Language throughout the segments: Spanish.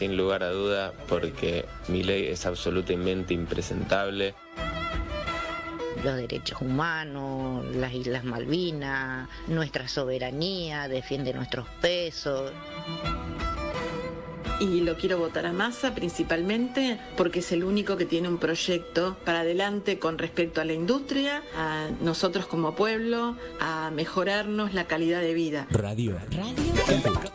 Sin lugar a duda, porque Milei es absolutamente impresentable. Los derechos humanos, las Islas Malvinas, nuestra soberanía, defiende nuestros pesos. Y lo quiero votar a Massa principalmente porque es el único que tiene un proyecto para adelante con respecto a la industria, a nosotros como pueblo, a mejorarnos la calidad de vida. Radio Caput.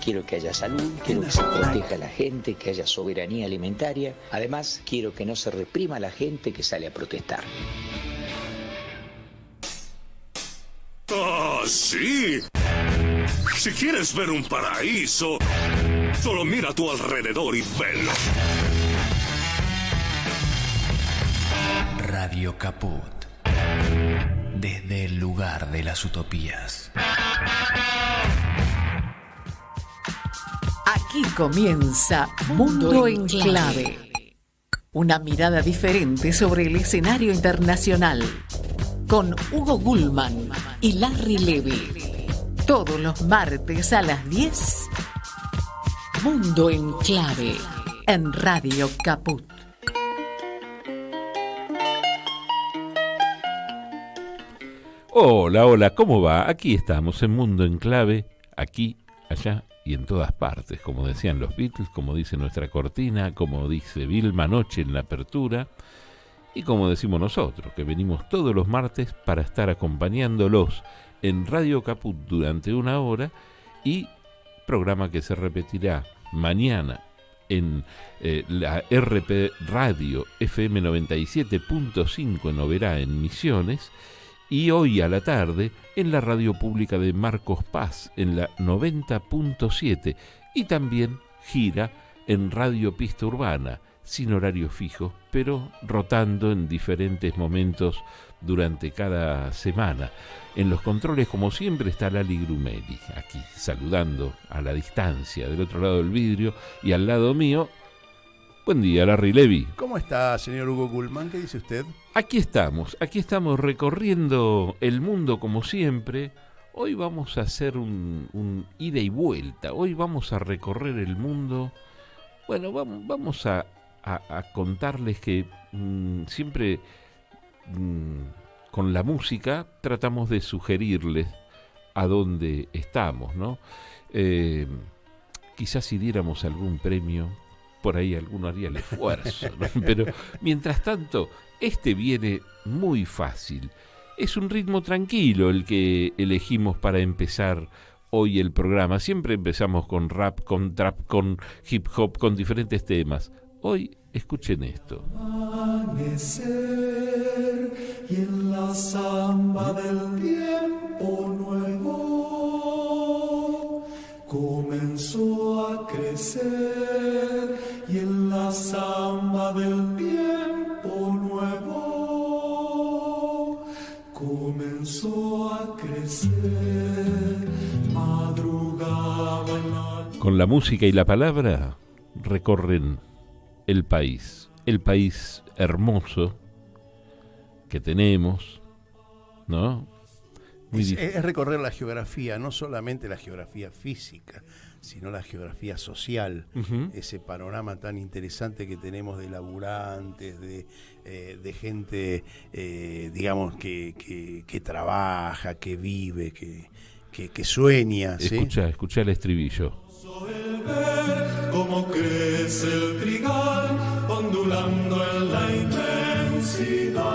Quiero que haya salud, quiero que se proteja a la gente, que haya soberanía alimentaria. Además, quiero que no se reprima a la gente que sale a protestar. ¡Ah, sí! Si quieres ver un paraíso, solo mira a tu alrededor y velo. Radio Caput. Desde el lugar de las utopías. Aquí comienza Mundo en Clave. Una mirada diferente sobre el escenario internacional. Con Hugo Gulman y Larry Levy. Todos los martes a las 10. Mundo en Clave. En Radio Caput. Hola, hola, ¿cómo va? Aquí estamos en Mundo en Clave. Aquí, allá y en todas partes, como decían los Beatles, como dice nuestra cortina, como dice Vilma anoche en la apertura, y como decimos nosotros, que venimos todos los martes para estar acompañándolos en Radio Caput durante una hora, y programa que se repetirá mañana en la RP Radio FM 97.5 en Oberá, en Misiones, y hoy a la tarde en la radio pública de Marcos Paz en la 90.7, y también gira en Radio Pista Urbana, sin horario fijo, pero rotando en diferentes momentos durante cada semana. En los controles, como siempre, está Lali Grumeli, aquí saludando a la distancia, del otro lado del vidrio, y al lado mío. Buen día, Larry Levy. ¿Cómo está, señor Hugo Gulman? ¿Qué dice usted? Aquí estamos recorriendo el mundo como siempre. Hoy vamos a hacer un ida y vuelta. Hoy vamos a recorrer el mundo. Bueno, vamos a contarles que siempre con la música tratamos de sugerirles a dónde estamos, ¿no? Quizás si diéramos algún premio, por ahí alguno haría el esfuerzo, ¿no? Pero mientras tanto, este viene muy fácil. Es un ritmo tranquilo el que elegimos para empezar hoy el programa. Siempre empezamos con rap, con trap, con hip hop, con diferentes temas. Hoy escuchen esto. Amanecer y en la samba del tiempo nuevo comenzó a crecer, y en la samba del tiempo nuevo comenzó a crecer, madrugaba en la... Con la música y la palabra recorren el país hermoso que tenemos, ¿no? Es recorrer la geografía, no solamente la geografía física, sino la geografía social, ese panorama tan interesante que tenemos de laburantes, de gente, digamos, que trabaja, que vive, que sueña. Escucha el estribillo. El ver cómo crece el trigal, ondulando en la inmensidad,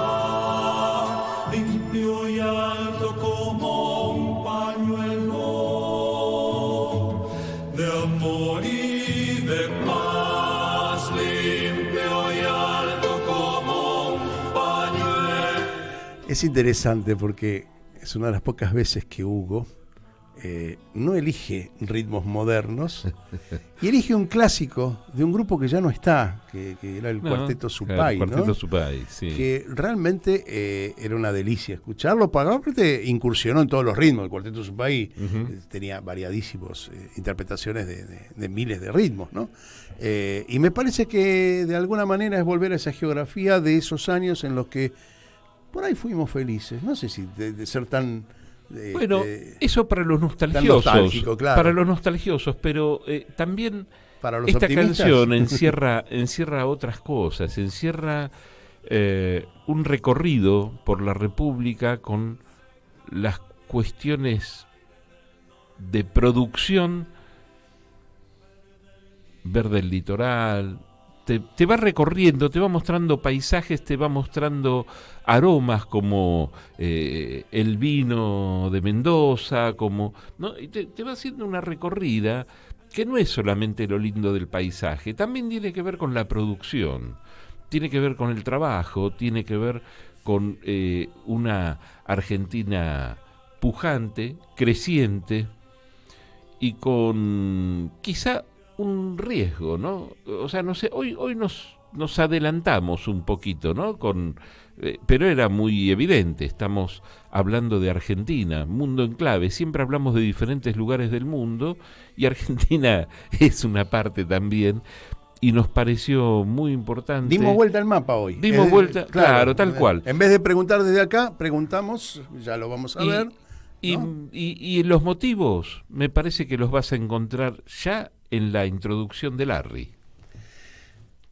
limpio y alto como un pañuelo de amor y de paz, limpio y alto como un pañuelo. Es interesante porque es una de las pocas veces que Hugo no elige ritmos modernos y elige un clásico de un grupo que ya no está, que era el Cuarteto Supay, el Cuarteto ¿no? Supay, sí. Que realmente era una delicia escucharlo. Aparte incursionó en todos los ritmos. El Cuarteto Supay tenía variadísimas interpretaciones de miles de ritmos, ¿no? Y me parece que de alguna manera es volver a esa geografía de esos años en los que por ahí fuimos felices. No sé si de ser tan... Bueno, eso para los nostalgiosos, claro. Para los nostalgiosos, pero también para los Esta optimistas. canción encierra otras cosas, encierra un recorrido por la República con las cuestiones de producción, ver del litoral, te va recorriendo, te va mostrando paisajes, te va mostrando aromas como el vino de Mendoza, ¿no? Y te va haciendo una recorrida que no es solamente lo lindo del paisaje, también tiene que ver con la producción, tiene que ver con el trabajo, tiene que ver con una Argentina pujante, creciente y con quizá un riesgo, ¿no? O sea, no sé, hoy nos adelantamos un poquito, ¿no? Pero era muy evidente, estamos hablando de Argentina, mundo en clave, siempre hablamos de diferentes lugares del mundo y Argentina es una parte también. Y nos pareció muy importante. Dimos vuelta al mapa hoy. Dimos vuelta, claro, tal cual. En vez de preguntar desde acá, preguntamos, ya lo vamos a ver. ¿no? Y los motivos, me parece que los vas a encontrar ya en la introducción de Larry.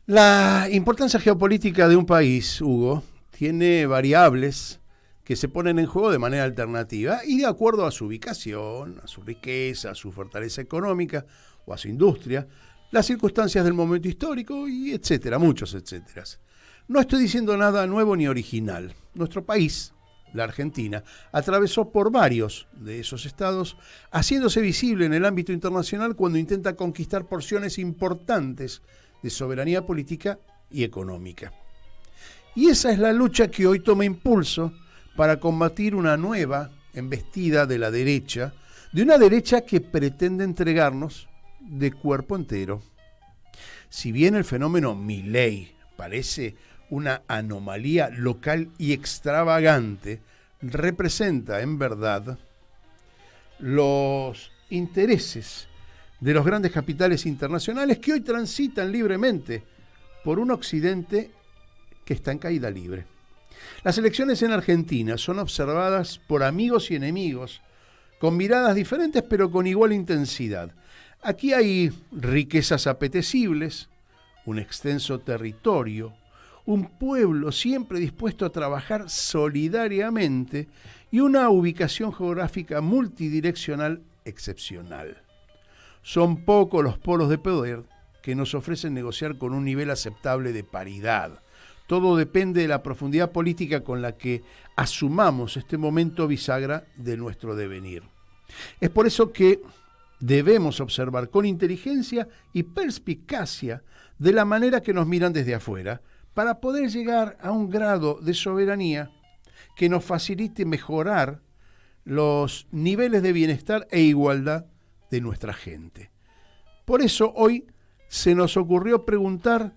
La importancia geopolítica de un país, Hugo, tiene variables que se ponen en juego de manera alternativa y de acuerdo a su ubicación, a su riqueza, a su fortaleza económica o a su industria, las circunstancias del momento histórico y etcétera, muchos etcéteras. No estoy diciendo nada nuevo ni original. Nuestro país, la Argentina, atravesó por varios de esos estados, haciéndose visible en el ámbito internacional cuando intenta conquistar porciones importantes de soberanía política y económica. Y esa es la lucha que hoy toma impulso para combatir una nueva embestida de la derecha, de una derecha que pretende entregarnos de cuerpo entero. Si bien el fenómeno Milei parece una anomalía local y extravagante, representa en verdad los intereses de los grandes capitales internacionales que hoy transitan libremente por un occidente que está en caída libre. Las elecciones en Argentina son observadas por amigos y enemigos, con miradas diferentes pero con igual intensidad. Aquí hay riquezas apetecibles, un extenso territorio, un pueblo siempre dispuesto a trabajar solidariamente y una ubicación geográfica multidireccional excepcional. Son pocos los polos de poder que nos ofrecen negociar con un nivel aceptable de paridad. Todo depende de la profundidad política con la que asumamos este momento bisagra de nuestro devenir. Es por eso que debemos observar con inteligencia y perspicacia de la manera que nos miran desde afuera para poder llegar a un grado de soberanía que nos facilite mejorar los niveles de bienestar e igualdad de nuestra gente. Por eso hoy se nos ocurrió preguntar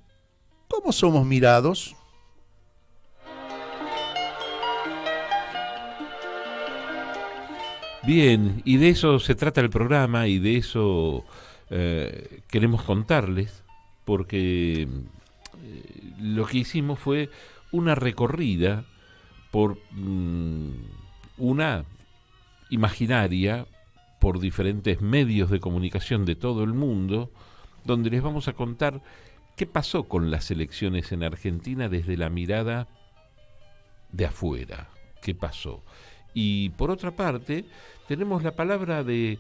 ¿cómo somos mirados? Bien, y de eso se trata el programa y de eso queremos contarles, porque lo que hicimos fue una recorrida por una imaginaria, por diferentes medios de comunicación de todo el mundo, donde les vamos a contar qué pasó con las elecciones en Argentina desde la mirada de afuera, qué pasó. Y por otra parte, tenemos la palabra de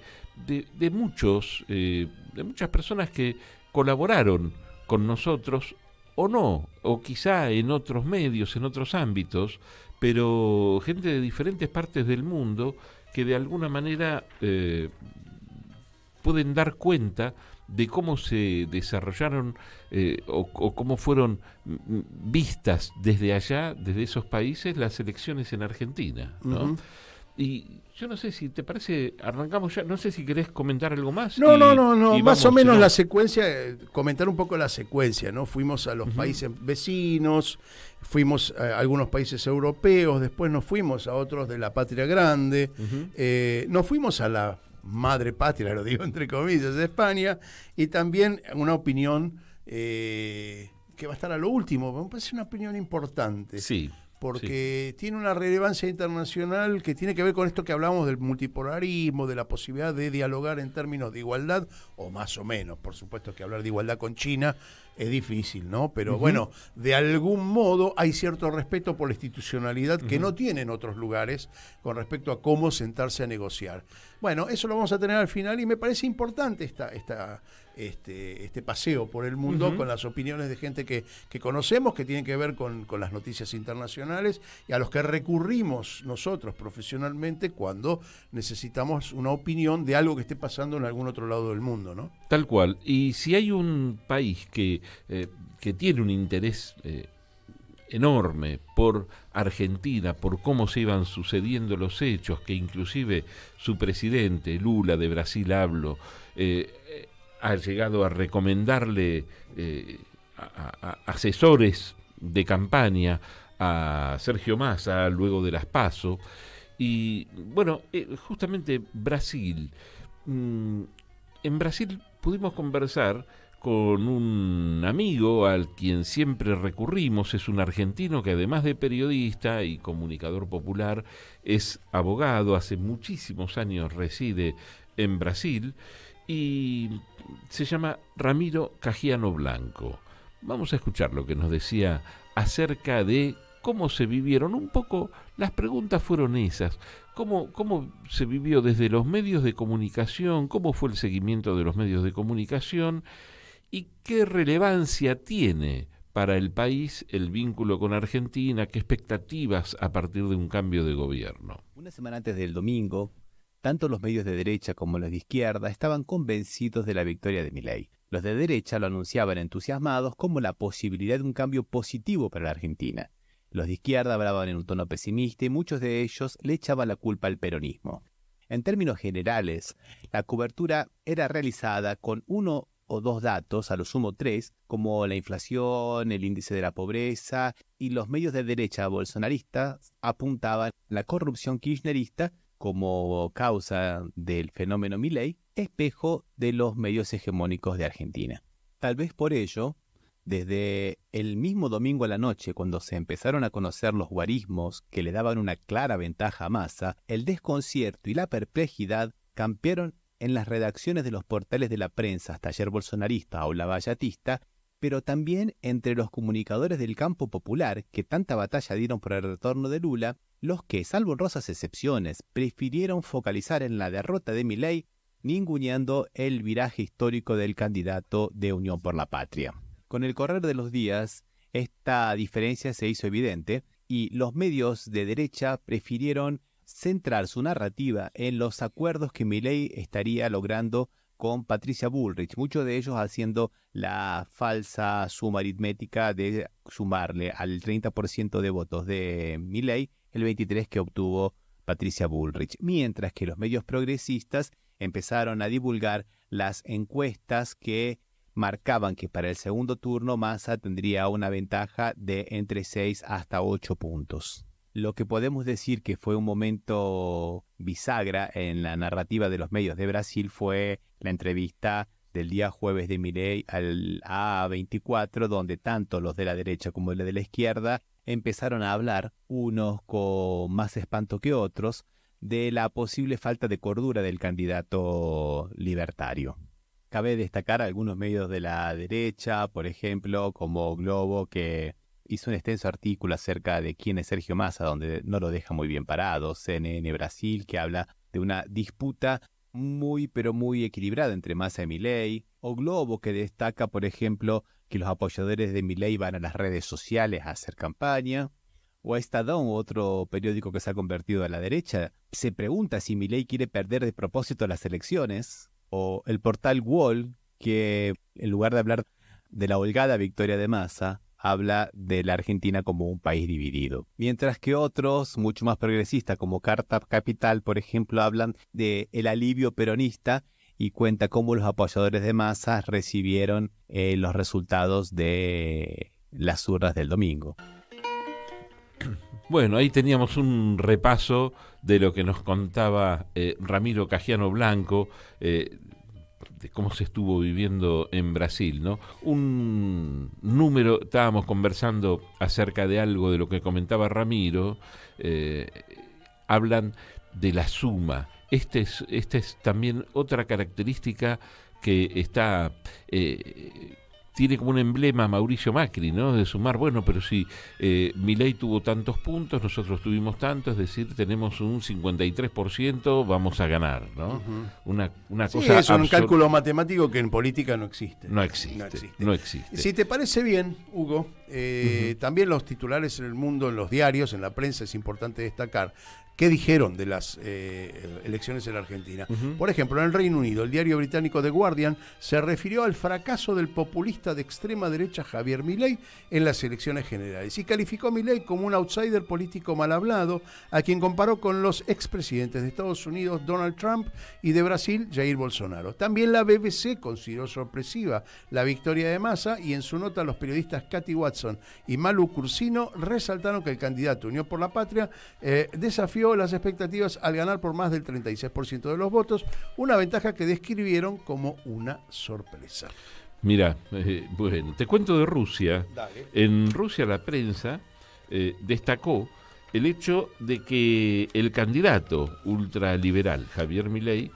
muchas personas que colaboraron con nosotros, o no, o quizá en otros medios, en otros ámbitos, pero gente de diferentes partes del mundo que de alguna manera pueden dar cuenta de cómo se desarrollaron o cómo fueron vistas desde allá, desde esos países, las elecciones en Argentina, ¿no? Uh-huh. Y yo no sé si te parece, arrancamos ya, no sé si querés comentar algo más. No, más o menos la secuencia, comentar un poco la secuencia, ¿no? Fuimos a los países vecinos, fuimos a algunos países europeos, después nos fuimos a otros de la patria grande, nos fuimos a la madre patria, lo digo entre comillas, de España, y también una opinión que va a estar a lo último, me parece una opinión importante. Sí. porque tiene una relevancia internacional que tiene que ver con esto que hablamos del multipolarismo, de la posibilidad de dialogar en términos de igualdad, o más o menos. Por supuesto que hablar de igualdad con China es difícil, ¿no? Pero bueno, de algún modo hay cierto respeto por la institucionalidad que no tienen otros lugares con respecto a cómo sentarse a negociar. Bueno, eso lo vamos a tener al final y me parece importante este paseo por el mundo con las opiniones de gente que conocemos, que tienen que ver con las noticias internacionales y a los que recurrimos nosotros profesionalmente cuando necesitamos una opinión de algo que esté pasando en algún otro lado del mundo, ¿no? Tal cual. Y si hay un país que tiene un interés enorme por Argentina, por cómo se iban sucediendo los hechos, que inclusive su presidente, Lula, de Brasil hablo, ha llegado a recomendarle a asesores de campaña a Sergio Massa luego de las PASO. Y bueno, justamente Brasil. En Brasil pudimos conversar con un amigo al quien siempre recurrimos. Es un argentino que además de periodista y comunicador popular es abogado, hace muchísimos años reside en Brasil y se llama Ramiro Cajiano Blanco. Vamos a escuchar lo que nos decía acerca de cómo se vivieron. Un poco las preguntas fueron esas. ¿Cómo se vivió desde los medios de comunicación? ¿Cómo fue el seguimiento de los medios de comunicación? ¿Y qué relevancia tiene para el país el vínculo con Argentina? ¿Qué expectativas a partir de un cambio de gobierno? Una semana antes del domingo, tanto los medios de derecha como los de izquierda estaban convencidos de la victoria de Milei. Los de derecha lo anunciaban entusiasmados como la posibilidad de un cambio positivo para la Argentina. Los de izquierda hablaban en un tono pesimista y muchos de ellos le echaban la culpa al peronismo. En términos generales, la cobertura era realizada con uno o dos datos, a lo sumo 3, como la inflación, el índice de la pobreza, y los medios de derecha bolsonaristas apuntaban la corrupción kirchnerista como causa del fenómeno Milei, espejo de los medios hegemónicos de Argentina. Tal vez por ello, desde el mismo domingo a la noche, cuando se empezaron a conocer los guarismos que le daban una clara ventaja a Massa, el desconcierto y la perplejidad campearon en las redacciones de los portales de la prensa, taller bolsonarista o lavallatista, pero también entre los comunicadores del campo popular que tanta batalla dieron por el retorno de Lula, los que, salvo honrosas excepciones, prefirieron focalizar en la derrota de Milei, ninguneando el viraje histórico del candidato de Unión por la Patria. Con el correr de los días, esta diferencia se hizo evidente y los medios de derecha prefirieron centrar su narrativa en los acuerdos que Milei estaría logrando con Patricia Bullrich, muchos de ellos haciendo la falsa suma aritmética de sumarle al 30% de votos de Milei el 23% que obtuvo Patricia Bullrich, mientras que los medios progresistas empezaron a divulgar las encuestas que marcaban que para el segundo turno Massa tendría una ventaja de entre 6 hasta 8 puntos. Lo que podemos decir que fue un momento bisagra en la narrativa de los medios de Brasil fue la entrevista del día jueves de Milei al A24, donde tanto los de la derecha como los de la izquierda empezaron a hablar, unos con más espanto que otros, de la posible falta de cordura del candidato libertario. Cabe destacar algunos medios de la derecha, por ejemplo, como Globo, que hizo un extenso artículo acerca de quién es Sergio Massa, donde no lo deja muy bien parado. CNN Brasil, que habla de una disputa muy equilibrada entre Massa y Milei. O Globo, que destaca, por ejemplo, que los apoyadores de Milei van a las redes sociales a hacer campaña. O Estadão, otro periódico que se ha convertido a la derecha, se pregunta si Milei quiere perder de propósito las elecciones. O el portal Wall, que en lugar de hablar de la holgada victoria de Massa, habla de la Argentina como un país dividido. Mientras que otros, mucho más progresistas, como Carta Capital, por ejemplo, hablan de el alivio peronista y cuenta cómo los apoyadores de Massa recibieron los resultados de las urnas del domingo. Bueno, ahí teníamos un repaso de lo que nos contaba Ramiro Cajiano Blanco, cómo se estuvo viviendo en Brasil, ¿no? Un número, estábamos conversando acerca de algo de lo que comentaba Ramiro, hablan de la suma. Esta es también otra característica que está... tiene como un emblema Mauricio Macri, ¿no? De sumar, bueno, pero si Milei tuvo tantos puntos, nosotros tuvimos tantos, es decir, tenemos un 53%, vamos a ganar, ¿no? Una cosa... es un cálculo matemático que en política no existe. No existe. Si te parece bien, Hugo, también los titulares en el mundo, en los diarios, en la prensa, es importante destacar qué dijeron de las elecciones en la Argentina. Por ejemplo, en el Reino Unido, el diario británico The Guardian se refirió al fracaso del populista de extrema derecha Javier Milei en las elecciones generales y calificó a Milei como un outsider político mal hablado, a quien comparó con los expresidentes de Estados Unidos Donald Trump y de Brasil Jair Bolsonaro. También la BBC consideró sorpresiva la victoria de Massa y en su nota los periodistas Cathy Watson y Malu Cursino resaltaron que el candidato Unión por la Patria desafió las expectativas al ganar por más del 36% de los votos, una ventaja que describieron como una sorpresa. Mira, bueno, te cuento de Rusia. Dale. En Rusia la prensa destacó el hecho de que el candidato ultraliberal Javier Milei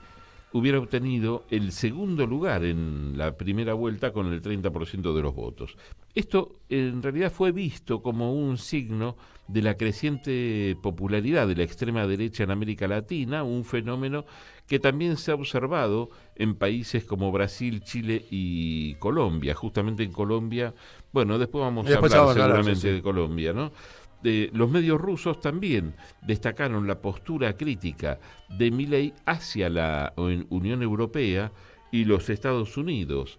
hubiera obtenido el segundo lugar en la primera vuelta con el 30% de los votos. Esto en realidad fue visto como un signo de la creciente popularidad de la extrema derecha en América Latina, un fenómeno que también se ha observado en países como Brasil, Chile y Colombia. Justamente en Colombia, bueno, después vamos a hablar seguramente de Colombia, ¿no? Los medios rusos también destacaron la postura crítica de Milei hacia la Unión Europea y los Estados Unidos.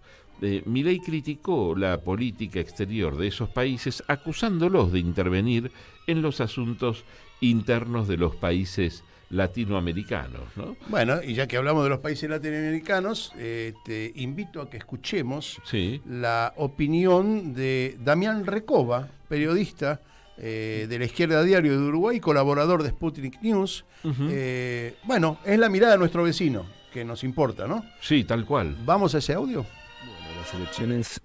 Milei criticó la política exterior de esos países, acusándolos de intervenir en los asuntos internos de los países latinoamericanos, ¿no? Bueno, y ya que hablamos de los países latinoamericanos, te invito a que escuchemos la opinión de Damián Recoba, periodista de la Izquierda Diario de Uruguay, colaborador de Sputnik News. Bueno, es la mirada de nuestro vecino, que nos importa, ¿no? Sí, tal cual. ¿Vamos a ese audio? Bueno, las elecciones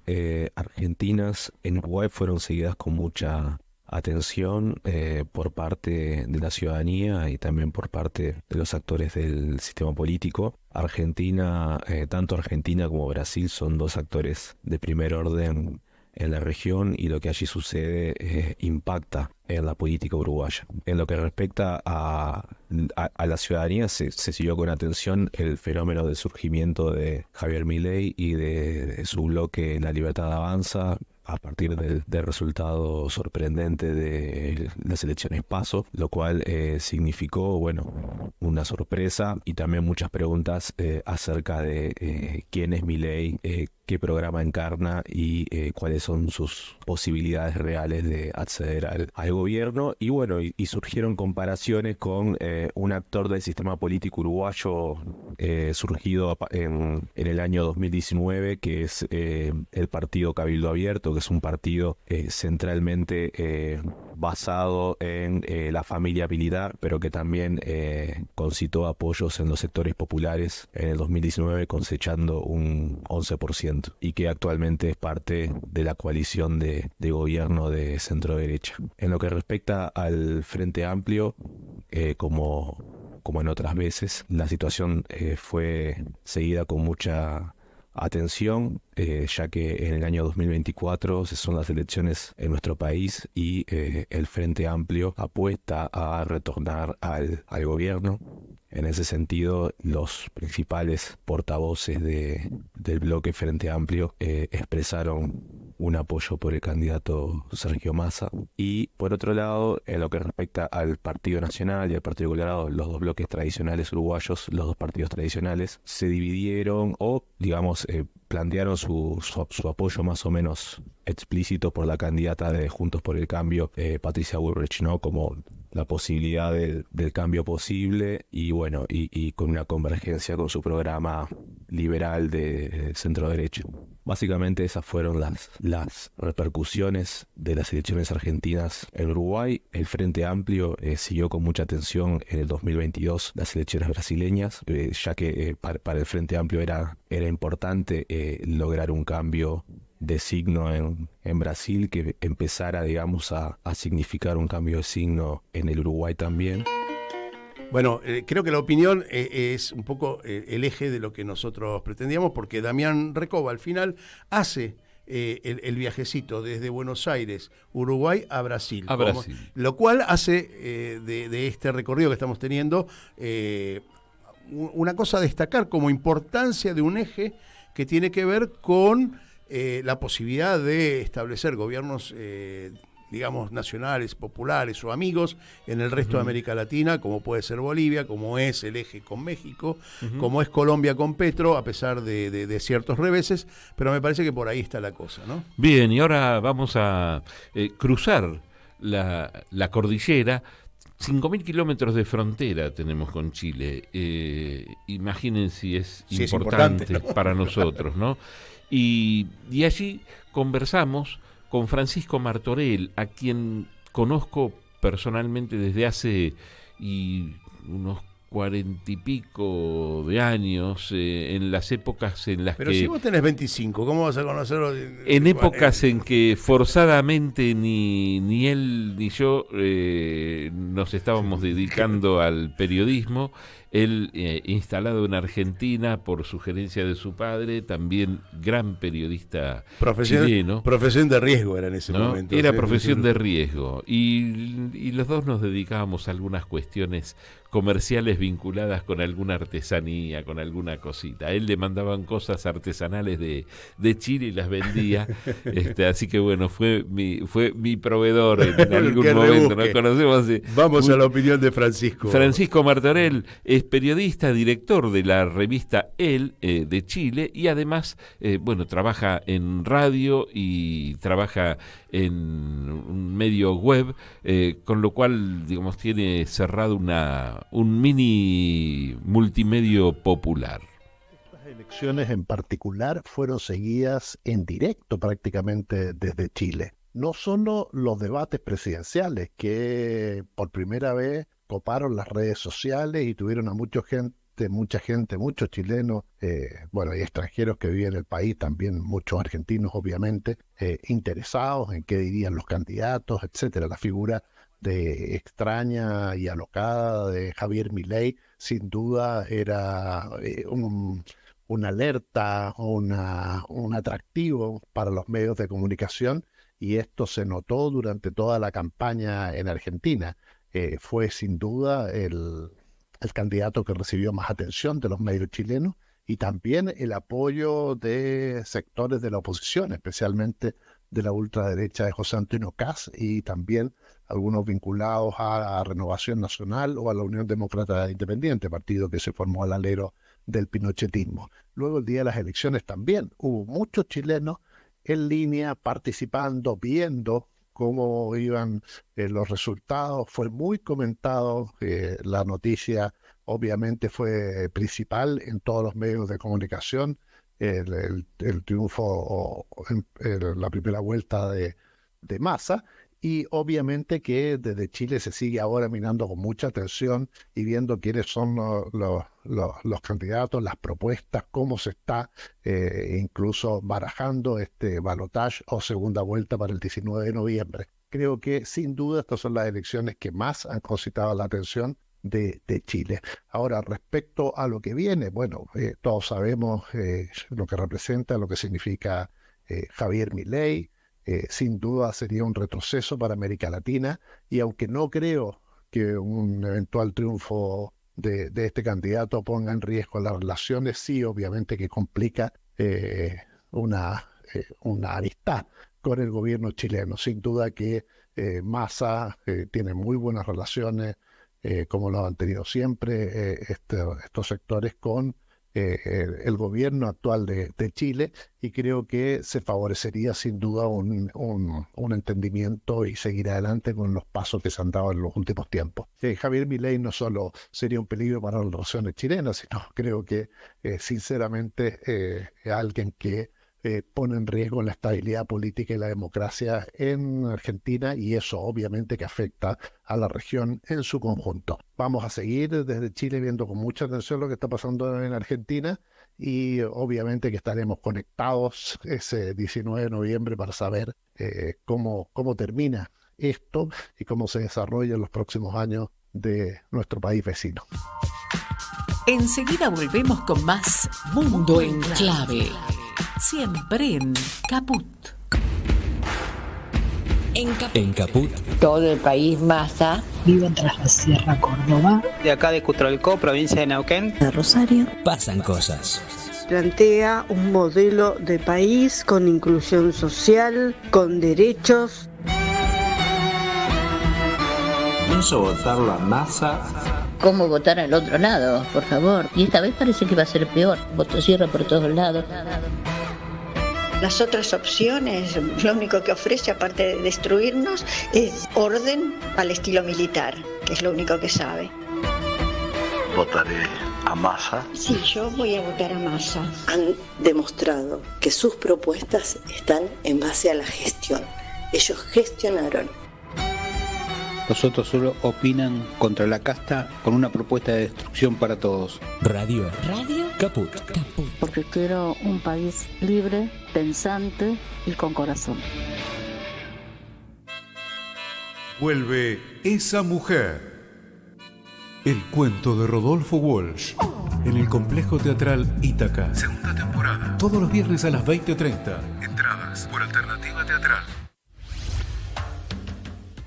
argentinas en Uruguay fueron seguidas con mucha atención por parte de la ciudadanía y también por parte de los actores del sistema político. Argentina, tanto Argentina como Brasil son dos actores de primer orden en la región y lo que allí sucede impacta en la política uruguaya. En lo que respecta a la ciudadanía, se siguió con atención el fenómeno del surgimiento de Javier Milei y de su bloque La Libertad Avanza a partir del resultado sorprendente de las elecciones PASO, lo cual significó, bueno, una sorpresa y también muchas preguntas acerca de quién es Milei, qué programa encarna y cuáles son sus posibilidades reales de acceder al gobierno. Y bueno, y surgieron comparaciones con un actor del sistema político uruguayo surgido en el año 2019, que es el partido Cabildo Abierto, que es un partido centralmente basado en la familia militar, pero que también concitó apoyos en los sectores populares en el 2019, cosechando un 11%, y que actualmente es parte de la coalición de gobierno de centro derecha. En lo que respecta al Frente Amplio, como en otras veces, la situación fue seguida con mucha atención, ya que en el año 2024 son las elecciones en nuestro país y el Frente Amplio apuesta a retornar al gobierno. En ese sentido, los principales portavoces del bloque Frente Amplio expresaron un apoyo por el candidato Sergio Massa. Y por otro lado, en lo que respecta al Partido Nacional y al Partido Colorado, los dos bloques tradicionales uruguayos, los dos partidos tradicionales, se dividieron o, digamos, plantearon su apoyo más o menos explícito por la candidata de Juntos por el Cambio, Patricia Bullrich, ¿no? Como la posibilidad del cambio posible y bueno, y con una convergencia con su programa liberal de centro derecha. Básicamente esas fueron las repercusiones de las elecciones argentinas en Uruguay. El Frente Amplio siguió con mucha atención en el 2022 las elecciones brasileñas, ya que para el Frente Amplio era importante lograr un cambio de signo en Brasil que empezara, digamos, a significar un cambio de signo en el Uruguay también. Bueno, creo que la opinión es un poco el eje de lo que nosotros pretendíamos, porque Damián Recoba al final hace el viajecito desde Buenos Aires, Uruguay a Brasil. Lo cual hace de este recorrido que estamos teniendo una cosa a destacar como importancia de un eje que tiene que ver con la posibilidad de establecer gobiernos digamos, nacionales, populares o amigos en el resto de América Latina, como puede ser Bolivia, como es el eje con México, como es Colombia con Petro, a pesar de ciertos reveses, pero me parece que por ahí está la cosa, ¿no? Bien, y ahora vamos a cruzar la cordillera. 5.000 kilómetros de frontera tenemos con Chile. Imaginen si es importante, ¿no? Para nosotros, ¿no? Y allí conversamos con Francisco Martorell, a quien conozco personalmente desde hace unos 40 y pico de años, en las épocas en las Pero si vos tenés 25, ¿cómo vas a conocerlo? En épocas en que forzadamente ni él ni yo nos estábamos dedicando al periodismo. Él, instalado en Argentina por sugerencia de su padre, también gran periodista chileno. Profesión de riesgo era en ese momento. Era profesión de riesgo. Y los dos nos dedicábamos a algunas cuestiones comerciales vinculadas con alguna artesanía, con alguna cosita. A él le mandaban cosas artesanales de Chile y las vendía. Así que bueno, fue mi proveedor en algún momento. Nos conocemos. Vamos a la opinión de Francisco. Francisco Martorell es periodista, director de la revista El de Chile, y además trabaja en radio y trabaja en un medio web, con lo cual, digamos, tiene cerrado un mini multimedio popular. Estas elecciones en particular fueron seguidas en directo prácticamente desde Chile. No solo los debates presidenciales, que por primera vez coparon las redes sociales y tuvieron a mucha gente, muchos chilenos, y extranjeros que viven en el país, también muchos argentinos obviamente, interesados en qué dirían los candidatos, etcétera. La figura extraña y alocada de Javier Milei sin duda era una alerta, un atractivo para los medios de comunicación, y esto se notó durante toda la campaña en Argentina. Fue sin duda el candidato que recibió más atención de los medios chilenos, y también el apoyo de sectores de la oposición, especialmente de la ultraderecha de José Antonio Kast, y también algunos vinculados a Renovación Nacional o a la Unión Demócrata Independiente, partido que se formó al alero del pinochetismo. Luego, el día de las elecciones, también hubo muchos chilenos en línea, participando, viendo cómo iban los resultados. Fue muy comentado, la noticia obviamente fue principal en todos los medios de comunicación, el triunfo en la primera vuelta de Massa, y obviamente que desde Chile se sigue ahora mirando con mucha atención y viendo quiénes son los candidatos, las propuestas, cómo se está incluso barajando este balotaje o segunda vuelta para el 19 de noviembre. Creo que sin duda estas son las elecciones que más han concitado la atención de Chile. Ahora, respecto a lo que viene, todos sabemos lo que representa, lo que significa Javier Milei. Sin duda sería un retroceso para América Latina, y aunque no creo que un eventual triunfo de este candidato ponga en riesgo las relaciones, sí, obviamente que complica una amistad con el gobierno chileno. Sin duda que Massa tiene muy buenas relaciones, como lo han tenido siempre estos sectores, con el gobierno actual de Chile, y creo que se favorecería sin duda un entendimiento y seguir adelante con los pasos que se han dado en los últimos tiempos. Javier Milei no solo sería un peligro para las relaciones chilenas, sino creo que sinceramente es alguien que pone en riesgo la estabilidad política y la democracia en Argentina, y eso obviamente que afecta a la región en su conjunto. Vamos a seguir desde Chile viendo con mucha atención lo que está pasando en Argentina, y obviamente que estaremos conectados ese 19 de noviembre para saber cómo termina esto y cómo se desarrolla en los próximos años de nuestro país vecino. Enseguida volvemos con más Mundo en Clave. Siempre en Caput. En Caput. Todo el país Massa. Vivo tras la Sierra Córdoba. De acá de Cutralcó, provincia de Neuquén. De Rosario. Pasan cosas. Plantea un modelo de país con inclusión social, con derechos. Pienso votarlo a Massa. ¿Cómo votar al otro lado, por favor? Y esta vez parece que va a ser peor. Motosierra por todos lados. Las otras opciones, lo único que ofrece, aparte de destruirnos, es orden al estilo militar, que es lo único que sabe. Votaré a Massa. Sí, yo voy a votar a Massa. Han demostrado que sus propuestas están en base a la gestión. Ellos gestionaron. Los otros solo opinan contra la casta con una propuesta de destrucción para todos. Radio Caput. Porque quiero un país libre, pensante y con corazón. Vuelve Esa Mujer. El cuento de Rodolfo Walsh. En el Complejo Teatral Ítaca. Segunda temporada. Todos los viernes a las 20:30. Entradas por Alternativa Teatral.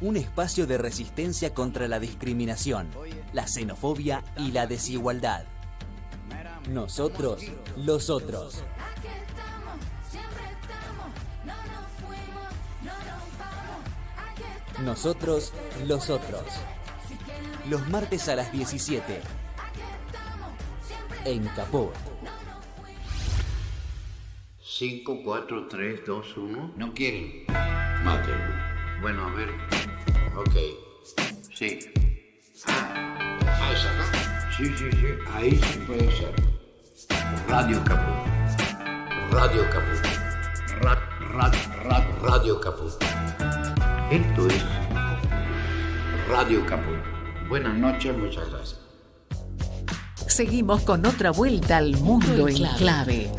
Un espacio de resistencia contra la discriminación, la xenofobia y la desigualdad. Nosotros, los otros. Nosotros, los otros. Los martes a las 17. En Caput. 5, 4, 3, 2, 1. ¿No quieren? Mátenlo. Bueno, a ver. Ok. Sí. Ah, esa, ¿no? Sí. Ahí sí puede ser. Radio Caput. Radio Caput. Radio Caput. Esto es Radio Caput. Buenas noches, muchas gracias. Seguimos con otra vuelta al Mundo en Clave.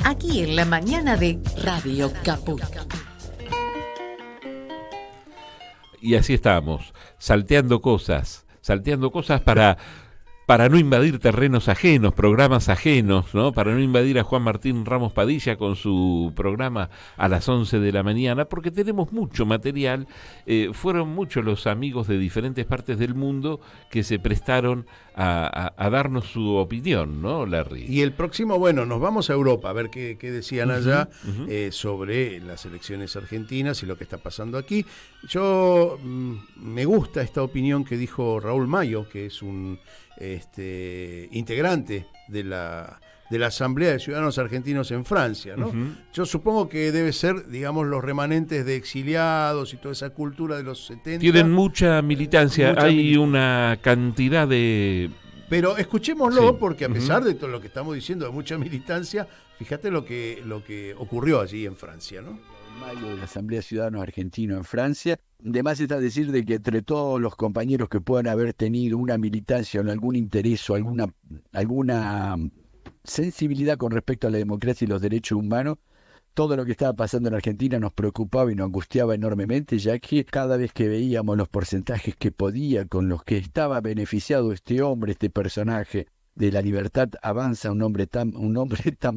Aquí en la mañana de Radio Caput. Y así estamos, salteando cosas para no invadir terrenos ajenos, programas ajenos, ¿no? Para no invadir a Juan Martín Ramos Padilla con su programa a las 11 de la mañana, porque tenemos mucho material. Fueron muchos los amigos de diferentes partes del mundo que se prestaron a darnos su opinión, ¿no, Larry? Y el próximo, bueno, nos vamos a Europa a ver qué decían allá sobre las elecciones argentinas y lo que está pasando aquí. Yo me gusta esta opinión que dijo Raúl Mayo, que es un integrante de la Asamblea de Ciudadanos Argentinos en Francia, ¿no? Yo supongo que debe ser, digamos, los remanentes de exiliados y toda esa cultura de los 70. Tienen mucha militancia, hay una cantidad de... Pero escuchémoslo, porque a pesar de todo lo que estamos diciendo de mucha militancia, fíjate lo que ocurrió allí en Francia, ¿no? Mayo de la Asamblea de Ciudadanos Argentinos en Francia. Además está decir de que entre todos los compañeros que puedan haber tenido una militancia o algún interés o alguna sensibilidad con respecto a la democracia y los derechos humanos, todo lo que estaba pasando en Argentina nos preocupaba y nos angustiaba enormemente, ya que cada vez que veíamos los porcentajes que podía, con los que estaba beneficiado este hombre, este personaje de La Libertad Avanza, un nombre tan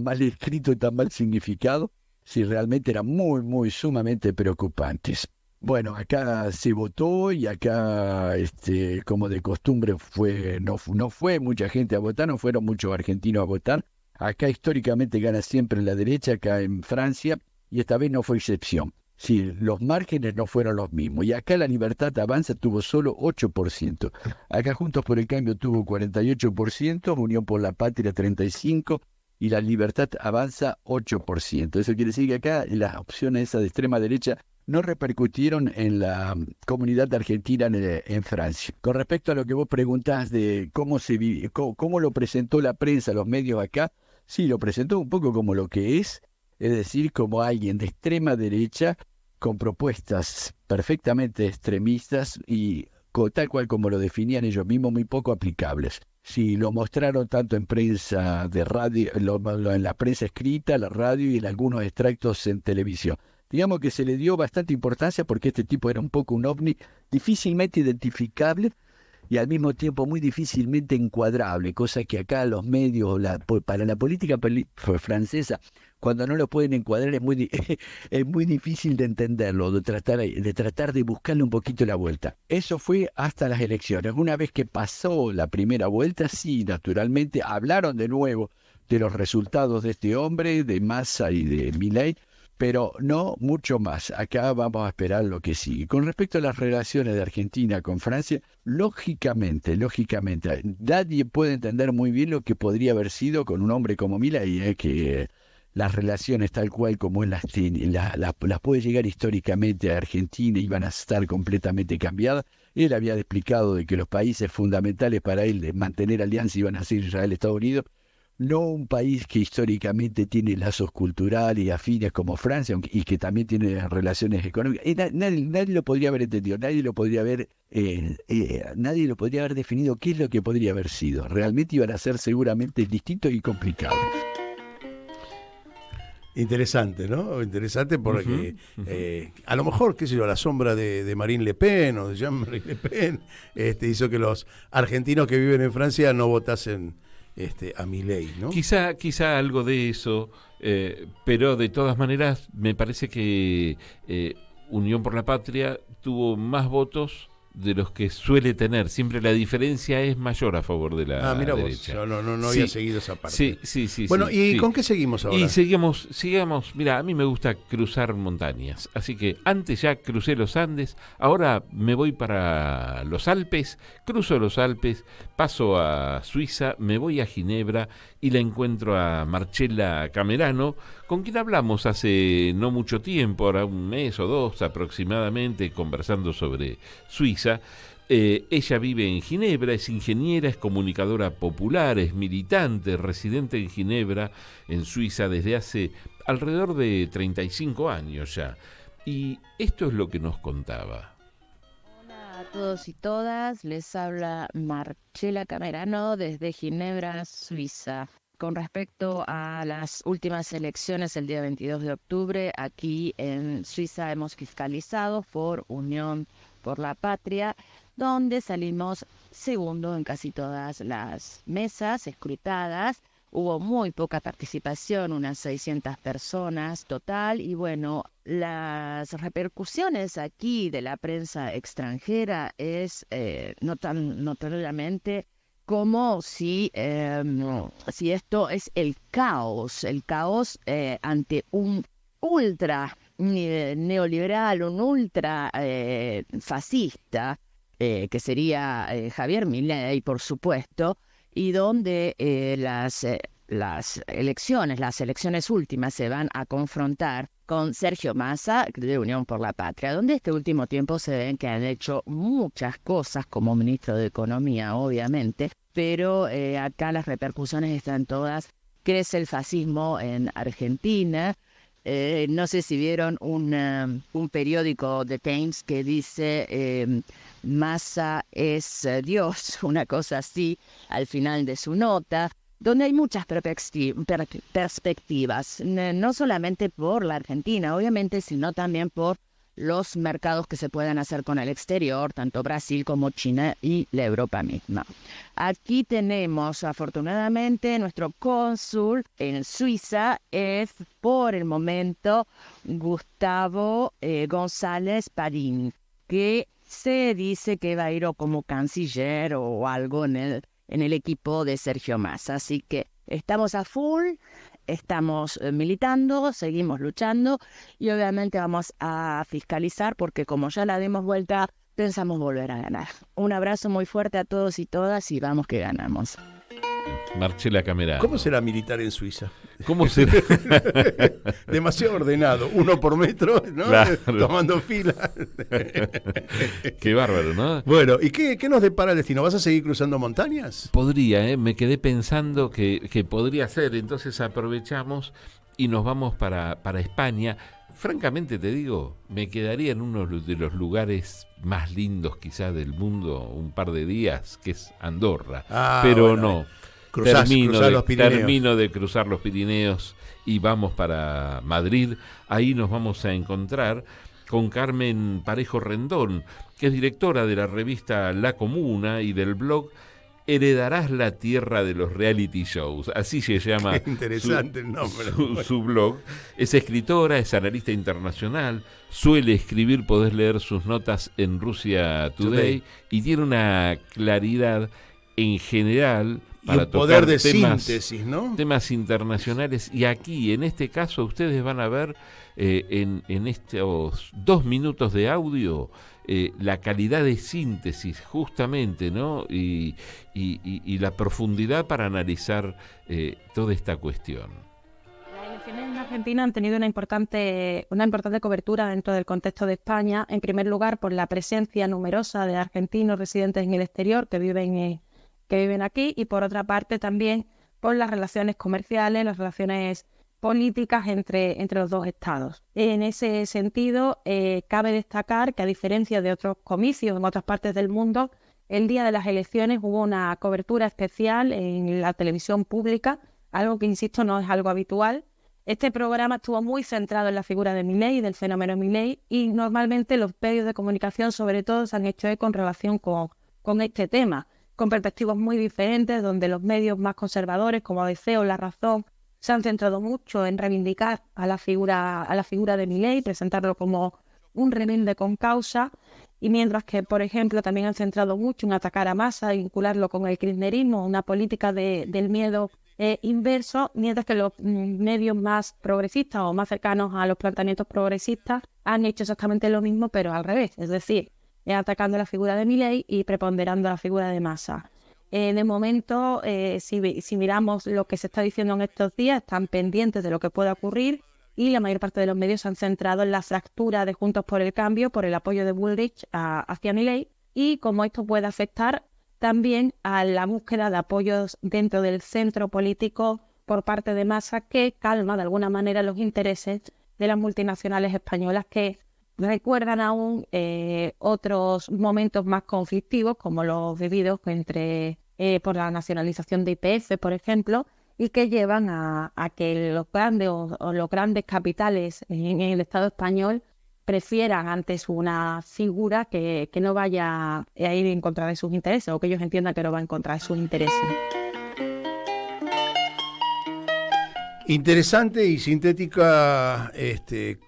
mal escrito y tan mal significado, si realmente eran muy sumamente preocupantes. Bueno, acá se votó y acá, como de costumbre, no fue mucha gente a votar, no fueron muchos argentinos a votar. Acá históricamente gana siempre la derecha, acá en Francia, y esta vez no fue excepción. Sí, los márgenes no fueron los mismos. Y acá la Libertad Avanza tuvo solo 8%. Acá Juntos por el Cambio tuvo 48%, Unión por la Patria 35%, y la Libertad Avanza 8%. Eso quiere decir que acá las opciones esas de extrema derecha no repercutieron en la comunidad argentina en Francia. Con respecto a lo que vos preguntás de cómo lo presentó la prensa, los medios acá, sí, lo presentó un poco como lo que es decir, como alguien de extrema derecha con propuestas perfectamente extremistas y tal cual como lo definían ellos mismos, muy poco aplicables. Sí, lo mostraron tanto en prensa de radio, en la prensa escrita, la radio y en algunos extractos en televisión. Digamos que se le dio bastante importancia porque este tipo era un poco un ovni difícilmente identificable y al mismo tiempo muy difícilmente encuadrable, cosa que acá los medios, para la política francesa, cuando no lo pueden encuadrar es muy difícil de entenderlo, de tratar de buscarle un poquito la vuelta. Eso fue hasta las elecciones. Una vez que pasó la primera vuelta, sí, naturalmente hablaron de nuevo de los resultados de este hombre, de Massa y de Milei, pero no mucho más. Acá vamos a esperar lo que sigue. Con respecto a las relaciones de Argentina con Francia, lógicamente, nadie puede entender muy bien lo que podría haber sido con un hombre como Milei, que las relaciones tal cual como él las puede llegar históricamente a Argentina y van a estar completamente cambiadas. Él había explicado de que los países fundamentales para él de mantener alianza iban a ser Israel y Estados Unidos, no un país que históricamente tiene lazos culturales y afines como Francia y que también tiene relaciones económicas. Nadie lo podría haber entendido, nadie lo podría haber definido qué es lo que podría haber sido. Realmente iban a ser seguramente distintos y complicados. Interesante, ¿no? Interesante porque a lo mejor, qué sé yo, la sombra de Marine Le Pen o de Jean-Marie Le Pen hizo que los argentinos que viven en Francia no votasen a Milei, ¿no? Quizá algo de eso, pero de todas maneras me parece que Unión por la Patria tuvo más votos de los que suele tener. Siempre la diferencia es mayor a favor de la mira derecha. Vos, yo no había seguido esa parte. Sí. Bueno, ¿y sí. con qué seguimos ahora? Y sigamos, mira, a mí me gusta cruzar montañas, así que antes ya crucé los Andes, ahora me voy para los Alpes, cruzo los Alpes, paso a Suiza, me voy a Ginebra y la encuentro a Marcella Camerano, con quien hablamos hace no mucho tiempo, ahora un mes o dos aproximadamente, conversando sobre Suiza. Ella vive en Ginebra, es ingeniera, es comunicadora popular, es militante, residente en Ginebra, en Suiza, desde hace alrededor de 35 años ya. Y esto es lo que nos contaba. Hola a todos y todas, les habla Marcella Camerano desde Ginebra, Suiza. Con respecto a las últimas elecciones el día 22 de octubre, aquí en Suiza hemos fiscalizado por Unión por la Patria, donde salimos segundo en casi todas las mesas escrutadas. Hubo muy poca participación, unas 600 personas total, y bueno, las repercusiones aquí de la prensa extranjera es no tan notoriamente como si esto es el caos ante un ultra neoliberal, un ultra fascista, que sería Javier Milei, por supuesto, y donde las elecciones últimas se van a confrontar con Sergio Massa de Unión por la Patria, donde este último tiempo se ven que han hecho muchas cosas como ministro de Economía, obviamente, pero acá las repercusiones están todas. Crece el fascismo en Argentina. No sé si vieron un periódico de Times que dice Massa es Dios, una cosa así, al final de su nota, donde hay muchas perspectivas, no solamente por la Argentina, obviamente, sino también por los mercados que se pueden hacer con el exterior, tanto Brasil como China y la Europa misma. Aquí tenemos, afortunadamente, nuestro cónsul en Suiza es, por el momento, Gustavo González Parín, que se dice que va a ir o como canciller o algo en el equipo de Sergio Massa. Así que estamos a full estamos militando, seguimos luchando y obviamente vamos a fiscalizar porque como ya la dimos vuelta, pensamos volver a ganar. Un abrazo muy fuerte a todos y todas y vamos que ganamos. Marcela Camerano. ¿Cómo será militar en Suiza? ¿Cómo será? Demasiado ordenado, 1 por metro, ¿no? Claro. Tomando fila. Qué bárbaro, ¿no? Bueno, ¿y qué nos depara el destino? ¿Vas a seguir cruzando montañas? Podría, me quedé pensando que podría ser, entonces aprovechamos y nos vamos para España. Francamente te digo, me quedaría en uno de los lugares más lindos quizás del mundo un par de días, que es Andorra. Pero bueno, no, termino de cruzar los Pirineos y vamos para Madrid. Ahí nos vamos a encontrar con Carmen Parejo Rendón, que es directora de la revista La Comuna y del blog Heredarás la tierra de los reality shows, así se llama. Qué interesante el nombre. Su blog. Es escritora, es analista internacional, suele escribir, podés leer sus notas en Russia Today y tiene una claridad en general para y un poder tocar de temas, síntesis, ¿no? Temas internacionales. Y aquí, en este caso, ustedes van a ver en estos 2 minutos de audio la calidad de síntesis justamente, ¿no? Y la profundidad para analizar toda esta cuestión. Las elecciones en Argentina han tenido una importante cobertura dentro del contexto de España, en primer lugar por la presencia numerosa de argentinos residentes en el exterior que viven aquí, y por otra parte también por las relaciones comerciales, las relaciones políticas entre los dos estados. En ese sentido, cabe destacar que a diferencia de otros comicios en otras partes del mundo, el día de las elecciones hubo una cobertura especial en la televisión pública, algo que, insisto, no es algo habitual. Este programa estuvo muy centrado en la figura de Milei, del fenómeno Milei, y normalmente los medios de comunicación, sobre todo, se han hecho eco en relación con este tema, con perspectivas muy diferentes, donde los medios más conservadores, como ABC o La Razón, se han centrado mucho en reivindicar a la figura de Milei, presentarlo como un rebelde con causa, y mientras que, por ejemplo, también han centrado mucho en atacar a Massa y vincularlo con el kirchnerismo, una política del miedo inverso, mientras que los medios más progresistas o más cercanos a los planteamientos progresistas han hecho exactamente lo mismo, pero al revés, es decir, atacando la figura de Milei y preponderando la figura de Massa. De momento, si miramos lo que se está diciendo en estos días, están pendientes de lo que pueda ocurrir y la mayor parte de los medios se han centrado en la fractura de Juntos por el Cambio, por el apoyo de Bullrich hacia Milei, y cómo esto puede afectar también a la búsqueda de apoyos dentro del centro político por parte de Massa, que calma de alguna manera los intereses de las multinacionales españolas que recuerdan aún otros momentos más conflictivos, como los vividos por la nacionalización de YPF, por ejemplo, y que llevan a que los grandes capitales en el Estado español prefieran antes una figura que no vaya a ir en contra de sus intereses, o que ellos entiendan que no va en contra de sus intereses. Interesante y sintética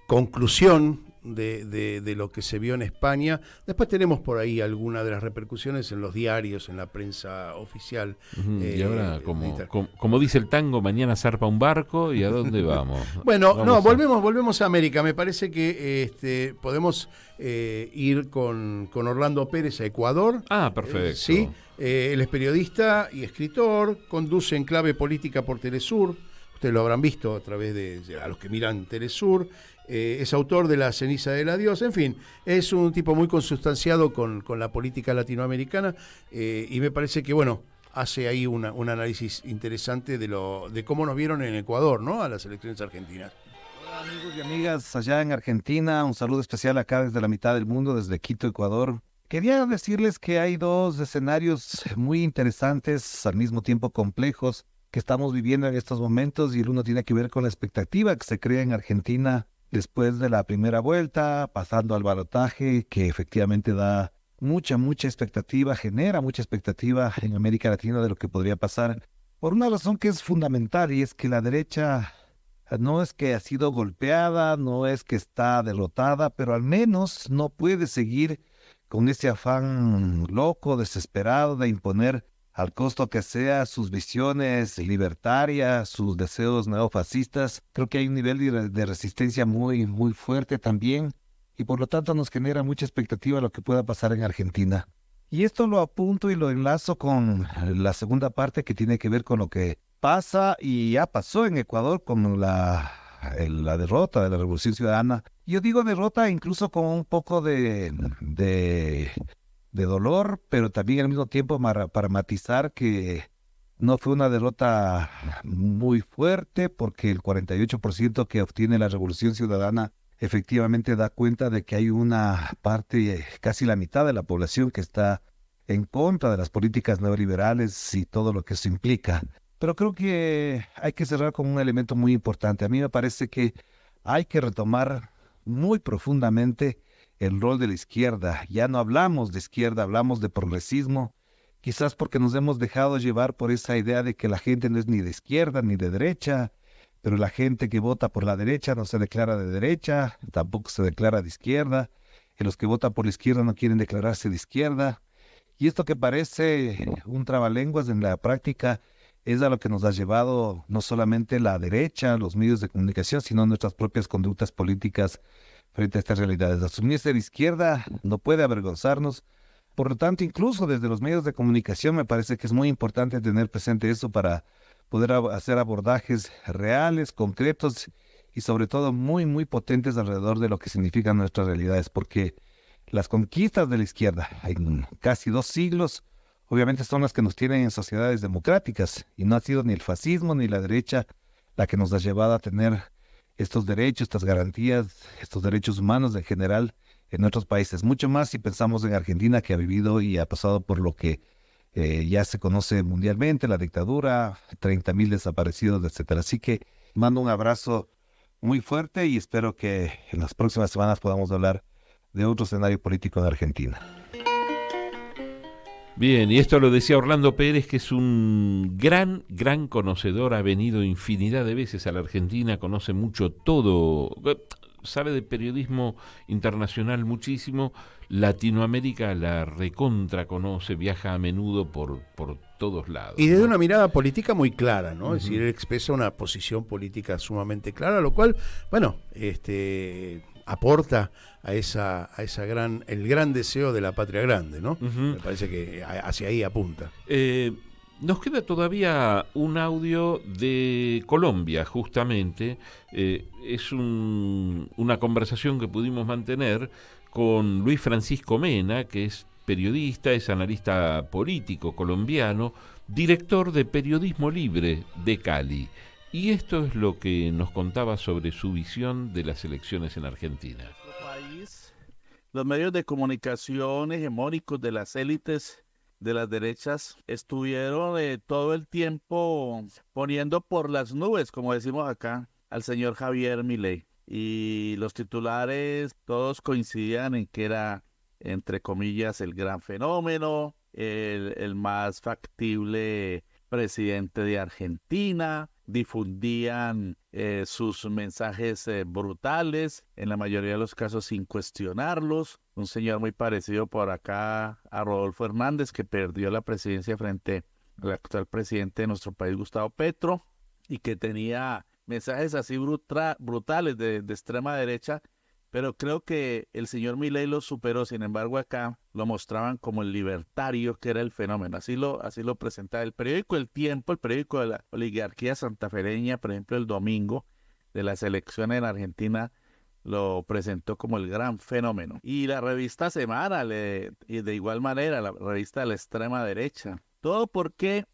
conclusión de lo que se vio en España. Después tenemos por ahí alguna de las repercusiones en los diarios, en la prensa oficial. Y ahora, como dice el tango, mañana zarpa un barco, ¿y a dónde vamos? Bueno, volvemos a América. Me parece que podemos ir con Orlando Pérez a Ecuador. Perfecto. Sí, él es periodista y escritor, conduce En Clave Política por Telesur. Ustedes lo habrán visto a través a los que miran Telesur. Es autor de La ceniza del adiós. En fin, es un tipo muy consustanciado con la política latinoamericana, y me parece que, hace ahí un análisis interesante de cómo nos vieron en Ecuador, ¿no? A las elecciones argentinas. Hola, amigos y amigas allá en Argentina. Un saludo especial acá desde la mitad del mundo, desde Quito, Ecuador. Quería decirles que hay 2 escenarios muy interesantes, al mismo tiempo complejos, que estamos viviendo en estos momentos, y el uno tiene que ver con la expectativa que se crea en Argentina después de la primera vuelta, pasando al balotaje, que efectivamente da mucha expectativa, genera mucha expectativa en América Latina de lo que podría pasar, por una razón que es fundamental, y es que la derecha no es que ha sido golpeada, no es que está derrotada, pero al menos no puede seguir con ese afán loco, desesperado de imponer al costo que sea, sus visiones libertarias, sus deseos neofascistas. Creo que hay un nivel de resistencia muy, muy fuerte también, y por lo tanto nos genera mucha expectativa lo que pueda pasar en Argentina. Y esto lo apunto y lo enlazo con la segunda parte, que tiene que ver con lo que pasa y ya pasó en Ecuador con la derrota de la Revolución Ciudadana. Yo digo derrota incluso con un poco de dolor, pero también al mismo tiempo para matizar que no fue una derrota muy fuerte, porque el 48% que obtiene la Revolución Ciudadana efectivamente da cuenta de que hay una parte, casi la mitad de la población, que está en contra de las políticas neoliberales y todo lo que eso implica. Pero creo que hay que cerrar con un elemento muy importante. A mí me parece que hay que retomar muy profundamente el rol de la izquierda. Ya no hablamos de izquierda, hablamos de progresismo, quizás porque nos hemos dejado llevar por esa idea de que la gente no es ni de izquierda ni de derecha, pero la gente que vota por la derecha no se declara de derecha, tampoco se declara de izquierda, y los que votan por la izquierda no quieren declararse de izquierda. Y esto que parece un trabalenguas, en la práctica es a lo que nos ha llevado no solamente la derecha, los medios de comunicación, sino nuestras propias conductas políticas frente a estas realidades. Asumirse de izquierda no puede avergonzarnos. Por lo tanto, incluso desde los medios de comunicación me parece que es muy importante tener presente eso para poder hacer abordajes reales, concretos y sobre todo muy, muy potentes alrededor de lo que significan nuestras realidades, porque las conquistas de la izquierda en casi 2 siglos obviamente son las que nos tienen en sociedades democráticas, y no ha sido ni el fascismo ni la derecha la que nos ha llevado a tener estos derechos, estas garantías, estos derechos humanos en general en otros países. Mucho más si pensamos en Argentina, que ha vivido y ha pasado por lo que ya se conoce mundialmente, la dictadura, 30,000 desaparecidos, etcétera. Así que mando un abrazo muy fuerte y espero que en las próximas semanas podamos hablar de otro escenario político en Argentina. Bien, y esto lo decía Orlando Pérez, que es un gran conocedor, ha venido infinidad de veces a la Argentina, conoce mucho todo, sabe de periodismo internacional muchísimo, Latinoamérica la recontra conoce, viaja a menudo por todos lados. Y desde una mirada política muy clara, ¿no? Es decir, él expresa una posición política sumamente clara, lo cual, bueno, aporta a el gran deseo de la patria grande, ¿no? Me parece que hacia ahí apunta. Nos queda todavía un audio de Colombia, justamente. Es una conversación que pudimos mantener con Luis Francisco Mena, que es periodista, es analista político colombiano, director de Periodismo Libre de Cali. Y esto es lo que nos contaba sobre su visión de las elecciones en Argentina. Los medios de comunicación hegemónicos de las élites de las derechas estuvieron todo el tiempo poniendo por las nubes, como decimos acá, al señor Javier Milei. Y los titulares todos coincidían en que era, entre comillas, el gran fenómeno, el más factible presidente de Argentina. Difundían sus mensajes brutales, en la mayoría de los casos sin cuestionarlos. Un señor muy parecido por acá a Rodolfo Hernández, que perdió la presidencia frente al actual presidente de nuestro país, Gustavo Petro, y que tenía mensajes así brutales de extrema derecha, pero creo que el señor Milei lo superó. Sin embargo, acá lo mostraban como el libertario, que era el fenómeno. Así lo presentaba el periódico El Tiempo, el periódico de la oligarquía santafereña, por ejemplo, el domingo de las elecciones en Argentina, lo presentó como el gran fenómeno. Y la revista Semana, y de igual manera, la revista de la extrema derecha. Todo porque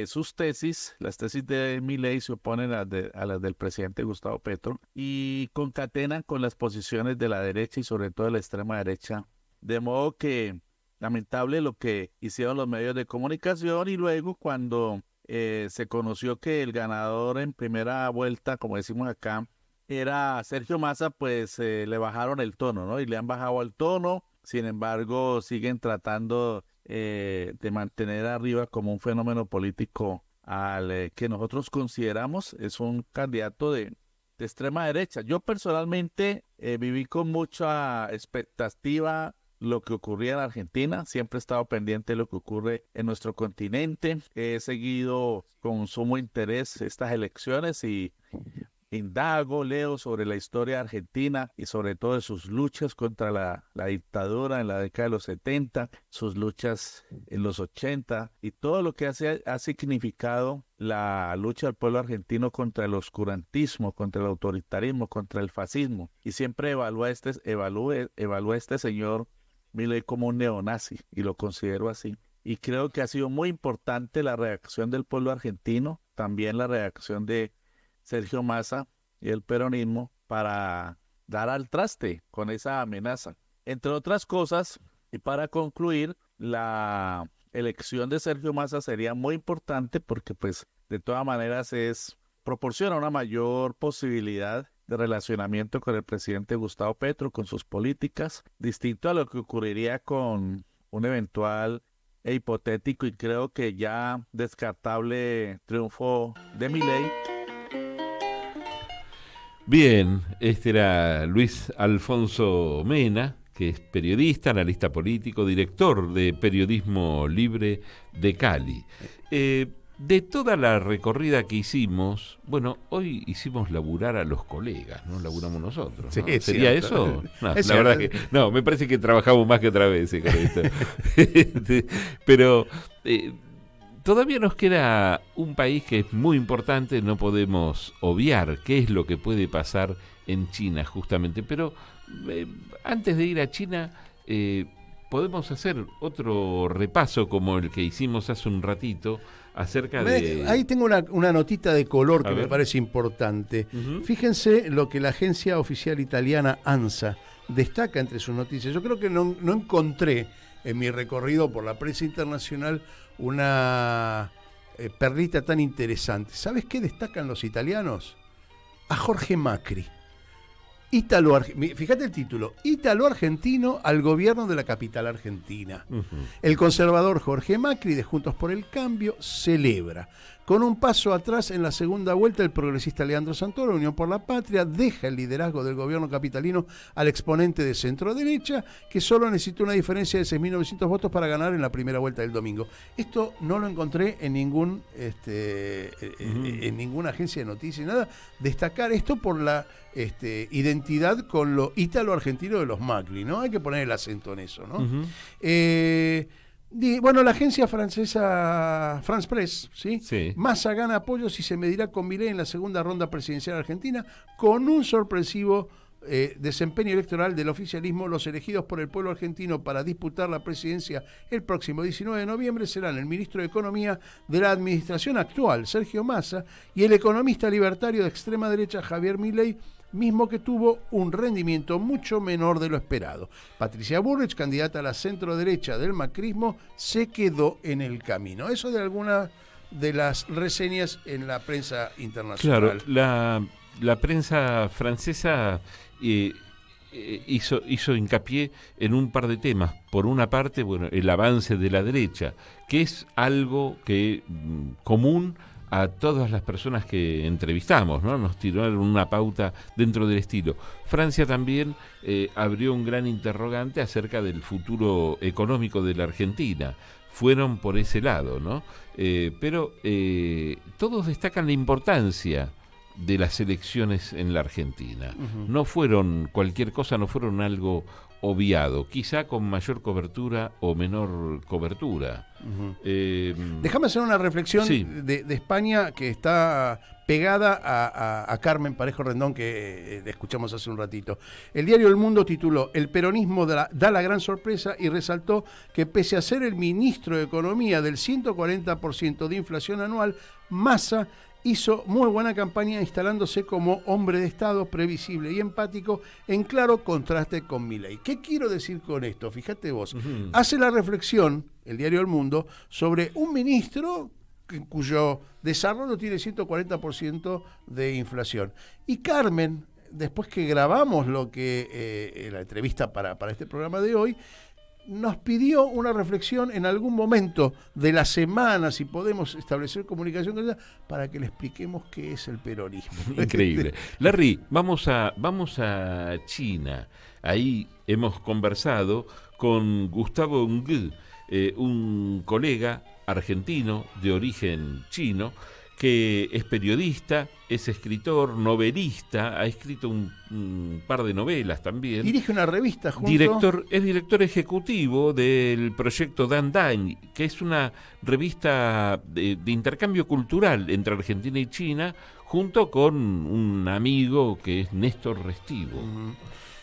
sus tesis, las tesis de Milei, se oponen a las del presidente Gustavo Petro y concatenan con las posiciones de la derecha y sobre todo de la extrema derecha. De modo que lamentable lo que hicieron los medios de comunicación, y luego cuando se conoció que el ganador en primera vuelta, como decimos acá, era Sergio Massa, pues le bajaron el tono, ¿no? Y le han bajado el tono. Sin embargo, siguen tratando de mantener arriba como un fenómeno político al que nosotros consideramos es un candidato de extrema derecha. Yo personalmente viví con mucha expectativa lo que ocurría en Argentina, siempre he estado pendiente de lo que ocurre en nuestro continente. He seguido con sumo interés estas elecciones y indago, leo sobre la historia de Argentina y sobre todo de sus luchas contra la dictadura en la década de los 70, sus luchas en los 80 y todo lo que ha significado la lucha del pueblo argentino contra el oscurantismo, contra el autoritarismo, contra el fascismo. Y siempre evalúa a este señor Milei como un neonazi y lo considero así. Y creo que ha sido muy importante la reacción del pueblo argentino, también la reacción de Sergio Massa y el peronismo para dar al traste con esa amenaza. Entre otras cosas, y para concluir, la elección de Sergio Massa sería muy importante porque pues de todas maneras proporciona una mayor posibilidad de relacionamiento con el presidente Gustavo Petro, con sus políticas, distinto a lo que ocurriría con un eventual e hipotético y creo que ya descartable triunfo de Milei. Bien, este era Luis Alfonso Mena, que es periodista, analista político, director de Periodismo Libre de Cali. De toda la recorrida que hicimos, bueno, hoy hicimos laburar a los colegas, no laburamos nosotros, ¿no? Sí, ¿Sería cierto. eso? No, Es la cierto. verdad que no, me parece que trabajamos más que otra vez con esto. Pero todavía nos queda un país que es muy importante, no podemos obviar qué es lo que puede pasar en China justamente, pero antes de ir a China podemos hacer otro repaso como el que hicimos hace un ratito acerca de... Ahí tengo una notita de color que A me ver. parece importante. Ujú. Fíjense lo que la agencia oficial italiana ANSA destaca entre sus noticias. Yo creo que no encontré en mi recorrido por la prensa internacional una perlita tan interesante. ¿Sabes qué destacan los italianos? A Jorge Macri. Fíjate el título, Ítalo-argentino al gobierno de la capital argentina. El conservador Jorge Macri de Juntos por el Cambio celebra. Con un paso atrás en la segunda vuelta, el progresista Leandro Santoro, Unión por la Patria, deja el liderazgo del gobierno capitalino al exponente de centro-derecha, que solo necesitó una diferencia de 6.900 votos para ganar en la primera vuelta del domingo. Esto no lo encontré en ninguna agencia de noticias, nada. Destacar esto por la identidad con lo ítalo-argentino de los Macri, ¿no? Hay que poner el acento en eso, ¿no? Bueno, la agencia francesa France Press, ¿sí? Massa gana apoyos y se medirá con Milei en la segunda ronda presidencial argentina con un sorpresivo desempeño electoral del oficialismo. Los elegidos por el pueblo argentino para disputar la presidencia el próximo 19 de noviembre serán el ministro de Economía de la administración actual, Sergio Massa, y el economista libertario de extrema derecha, Javier Milei, mismo que tuvo un rendimiento mucho menor de lo esperado. Patricia Bullrich, candidata a la centro-derecha del macrismo, se quedó en el camino. Eso de alguna de las reseñas en la prensa internacional. Claro, la prensa francesa hizo hincapié en un par de temas. Por una parte, bueno, el avance de la derecha, que es algo que común a todas las personas que entrevistamos, ¿no? Nos tiraron una pauta dentro del estilo. Francia también abrió un gran interrogante acerca del futuro económico de la Argentina. Fueron por ese lado, ¿no? Pero todos destacan la importancia de las elecciones en la Argentina. No fueron cualquier cosa, no fueron algo obviado, quizá con mayor cobertura o menor cobertura. Déjame hacer una reflexión de España que está pegada a Carmen Parejo Rendón, que escuchamos hace un ratito. El diario El Mundo tituló "El peronismo da la gran sorpresa" y resaltó que pese a ser el ministro de Economía del 140% de inflación anual, Massa hizo muy buena campaña instalándose como hombre de Estado previsible y empático, en claro contraste con Milei. ¿Qué quiero decir con esto? Fíjate vos. Hace la reflexión, el diario El Mundo, sobre un ministro cuyo desarrollo tiene 140% de inflación. Y Carmen, después que grabamos la entrevista para este programa de hoy, nos pidió una reflexión en algún momento de la semana, si podemos establecer comunicación con ella, para que le expliquemos qué es el peronismo. Increíble. Larry, vamos a China. Ahí hemos conversado con Gustavo Ng, un colega argentino de origen chino, que es periodista, es escritor, novelista, ha escrito un par de novelas también. Dirige una revista junto. Es director ejecutivo del proyecto Dan Dan, que es una revista de intercambio cultural entre Argentina y China, junto con un amigo que es Néstor Restivo.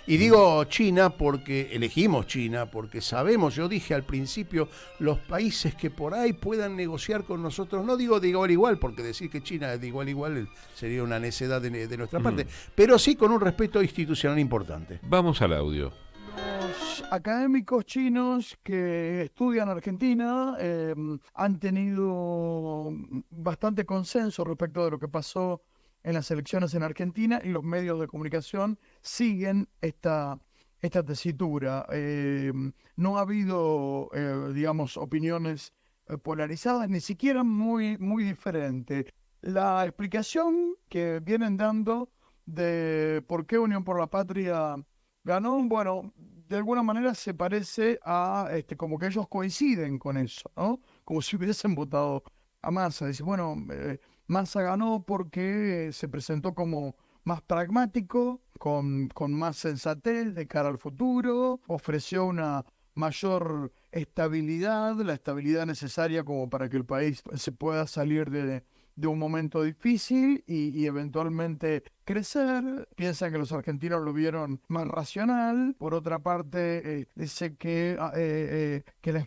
Y digo China porque elegimos China, porque sabemos, yo dije al principio, los países que por ahí puedan negociar con nosotros, no digo de igual a igual, porque decir que China es de igual a igual sería una necedad de nuestra parte, pero sí con un respeto institucional importante. Vamos al audio. Los académicos chinos que estudian Argentina han tenido bastante consenso respecto de lo que pasó en las elecciones en Argentina, y los medios de comunicación siguen esta tesitura. No ha habido, digamos, opiniones polarizadas, ni siquiera muy diferentes. La explicación que vienen dando de por qué Unión por la Patria ganó, bueno, de alguna manera se parece a como que ellos coinciden con eso, ¿no? Como si hubiesen votado a Massa. Dice, bueno, Massa ganó porque se presentó como más pragmático, con más sensatez de cara al futuro, ofreció una mayor estabilidad, la estabilidad necesaria como para que el país se pueda salir de un momento difícil y eventualmente crecer. Piensan que los argentinos lo vieron más racional. Por otra parte, dice que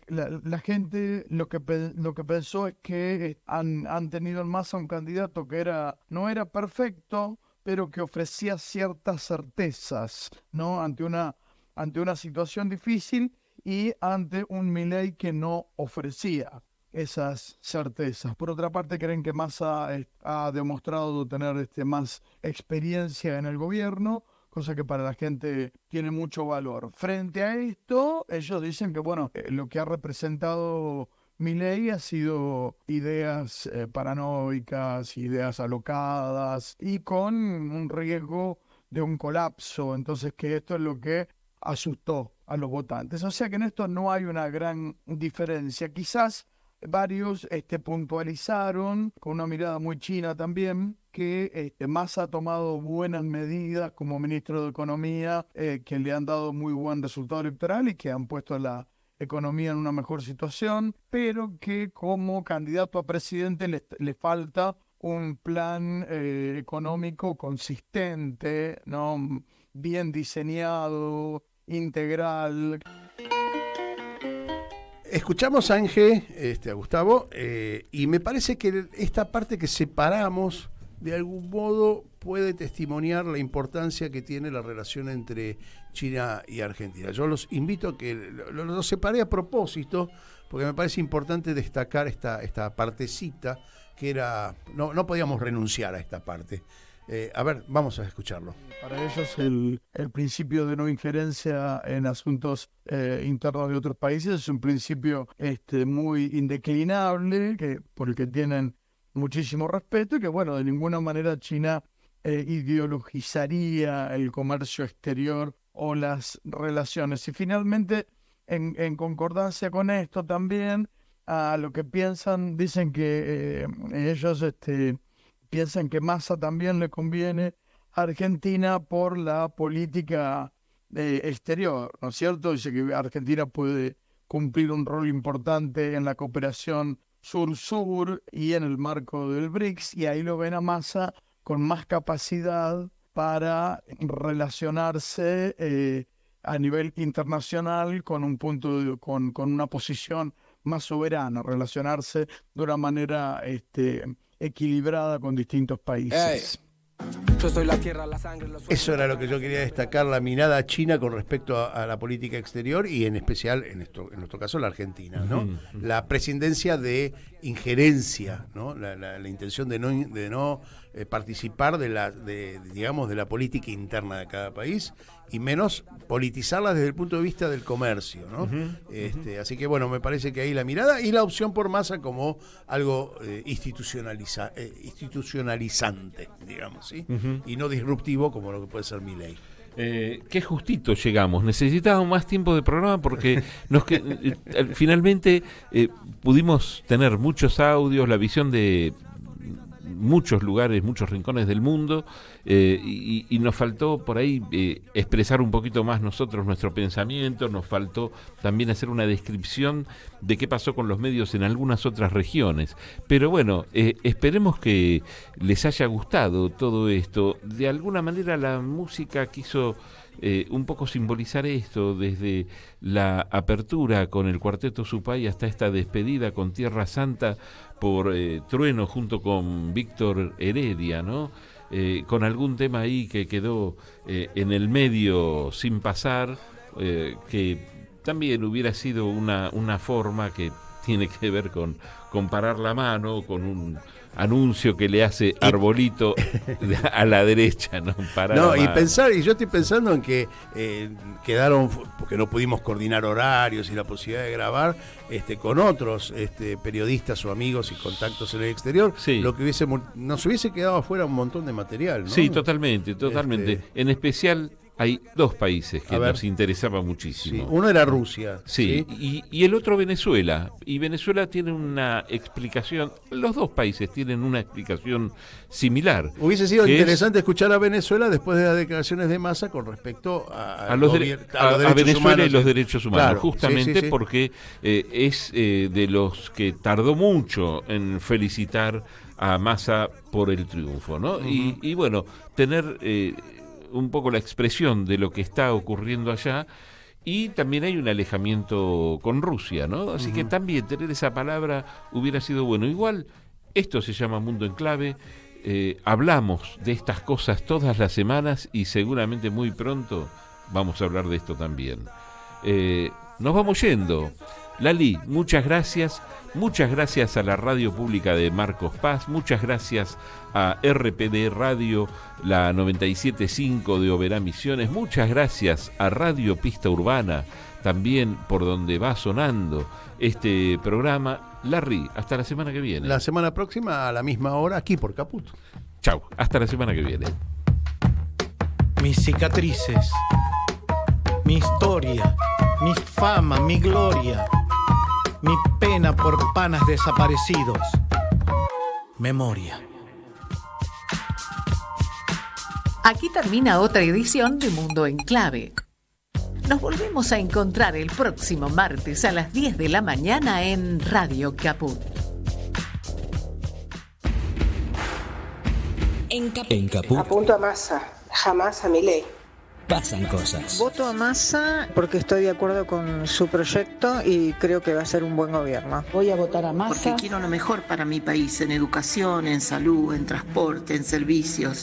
la gente lo que pensó es que han tenido en Massa un candidato que no era perfecto, pero que ofrecía ciertas certezas, ¿no? Ante una situación difícil y ante un Milei que no ofrecía esas certezas. Por otra parte, creen que Massa ha demostrado tener más experiencia en el gobierno, cosa que para la gente tiene mucho valor. Frente a esto, ellos dicen que bueno, lo que ha representado Milei ha sido ideas paranoicas, ideas alocadas y con un riesgo de un colapso. Entonces, que esto es lo que asustó a los votantes. O sea que en esto no hay una gran diferencia. Quizás varios puntualizaron, con una mirada muy china también, que Massa ha tomado buenas medidas como ministro de Economía, que le han dado muy buen resultado electoral y que han puesto a la economía en una mejor situación, pero que como candidato a presidente le falta un plan económico consistente, ¿no? Bien diseñado, integral. Escuchamos a Ángel, a Gustavo, y me parece que esta parte que separamos, de algún modo, puede testimoniar la importancia que tiene la relación entre China y Argentina. Yo los invito a que lo separé a propósito, porque me parece importante destacar esta partecita que era, no podíamos renunciar a esta parte. A ver, vamos a escucharlo. Para ellos el principio de no injerencia en asuntos internos de otros países es un principio muy indeclinable, por el que tienen muchísimo respeto, y que bueno, de ninguna manera China ideologizaría el comercio exterior o las relaciones. Y finalmente, en concordancia con esto también, a lo que piensan, dicen que ellos piensan que Massa también le conviene a Argentina por la política exterior, ¿no es cierto? Dice que Argentina puede cumplir un rol importante en la cooperación sur-sur y en el marco del BRICS, y ahí lo ven a Massa con más capacidad para relacionarse a nivel internacional con con una posición más soberana, relacionarse de una manera equilibrada con distintos países. Yo soy la tierra, la sangre, los sueños. Eso era lo que yo quería destacar, la mirada china con respecto a la política exterior y en especial, en nuestro caso, la Argentina, ¿no? La prescindencia de injerencia, ¿no? La intención de no participar de la política interna de cada país y menos politizarla desde el punto de vista del comercio, ¿no? Así que bueno, me parece que ahí la mirada y la opción por Massa como algo institucionalizante, digamos, ¿sí? Y no disruptivo como lo que puede ser Milei. Qué justito llegamos. Necesitábamos más tiempo de programa porque finalmente pudimos tener muchos audios, la visión de muchos lugares, muchos rincones del mundo, y nos faltó por ahí expresar un poquito más nosotros nuestro pensamiento, nos faltó también hacer una descripción de qué pasó con los medios en algunas otras regiones. Pero bueno, esperemos que les haya gustado todo esto. De alguna manera la música quiso un poco simbolizar esto, desde la apertura con el Cuarteto Supay hasta esta despedida con Tierra Santa por Trueno junto con Víctor Heredia, ¿no? Con algún tema ahí que quedó en el medio sin pasar, que también hubiera sido una forma que tiene que ver con parar la mano, con un anuncio que le hace Arbolito a la derecha, ¿no? Y yo estoy pensando en que quedaron, porque no pudimos coordinar horarios y la posibilidad de grabar con otros periodistas o amigos y contactos en el exterior, lo que nos hubiese quedado afuera un montón de material, ¿no? Sí, totalmente. En especial hay dos países que nos interesaba muchísimo. Sí. Uno era Rusia. Sí. Y el otro Venezuela. Y Venezuela tiene una explicación, los dos países tienen una explicación similar. Hubiese sido interesante escuchar a Venezuela después de las declaraciones de Massa con respecto a Venezuela humanos, y los derechos humanos, claro, justamente porque es de los que tardó mucho en felicitar a Massa por el triunfo, ¿no? Y bueno, tener un poco la expresión de lo que está ocurriendo allá, y también hay un alejamiento con Rusia, ¿no? Así que también tener esa palabra hubiera sido bueno. Igual, esto se llama Mundo en Clave, hablamos de estas cosas todas las semanas y seguramente muy pronto vamos a hablar de esto también. Nos vamos yendo. Lali, muchas gracias a la Radio Pública de Marcos Paz, muchas gracias a RPD Radio, la 97.5 de Oberá Misiones, muchas gracias a Radio Pista Urbana, también por donde va sonando este programa. Larry, hasta la semana que viene. La semana próxima a la misma hora aquí por Caput. Chau, hasta la semana que viene. Mis cicatrices, mi historia, mi fama, mi gloria, mi pena por panas desaparecidos. Memoria. Aquí termina otra edición de Mundo en Clave. Nos volvemos a encontrar el próximo martes a las 10 de la mañana en Radio Caput. En Caput Apunto a Massa, jamás a Milei. pasan cosas. Voto a Massa porque estoy de acuerdo con su proyecto y creo que va a ser un buen gobierno. Voy a votar a Massa porque quiero lo mejor para mi país, en educación, en salud, en transporte, en servicios.